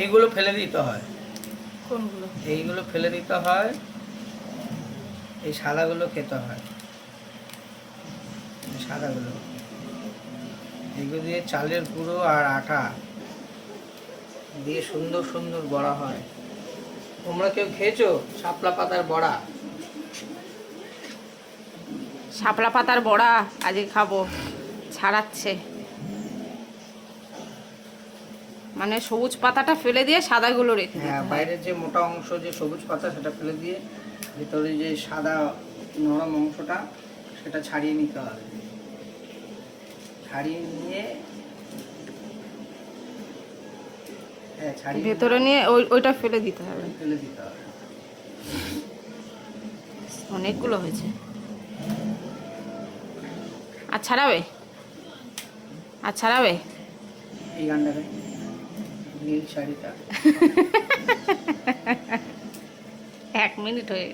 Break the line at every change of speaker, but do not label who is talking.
এইগুলো ফেলে দিতে হয়।
কোনগুলো?
এইগুলো ফেলে দিতে হয়, এই সাদাগুলো খেতে হয়। এই সাদাগুলো, এইগুলো দিয়ে চালের গুঁড়ো আর আটা দিয়ে সুন্দর সুন্দর বড়া হয়। তোমরা কেউ খেয়েছো শাপলা পাতার বড়া?
শাপলা পাতার বড়া আজকে খাবো। ছাড়াচ্ছে, মানে সবুজ পাতাটা ফেলে দিয়ে সাদাগুলো রেখে দিতে
হ্যাঁ,
হয়।
বাইরের যে মোটা অংশ যে সবুজ পাতা সেটা ফেলে দিয়ে ভিতরে যে সাদা নরম অংশটা সেটা ছাড়িয়ে নিতে হবে। ছাড়িয়ে নিয়ে
ভেতরে নিয়ে ওইটা ফেলে দিতে হবে।
ফেলে দিতে হবে।
অনেকগুলো হয়েছে। আর ছাড়াবে? আর ছাড়াবে?
এই গানটাকে নীল শাড়িটা
1 মিনিট হয়ে গেছে।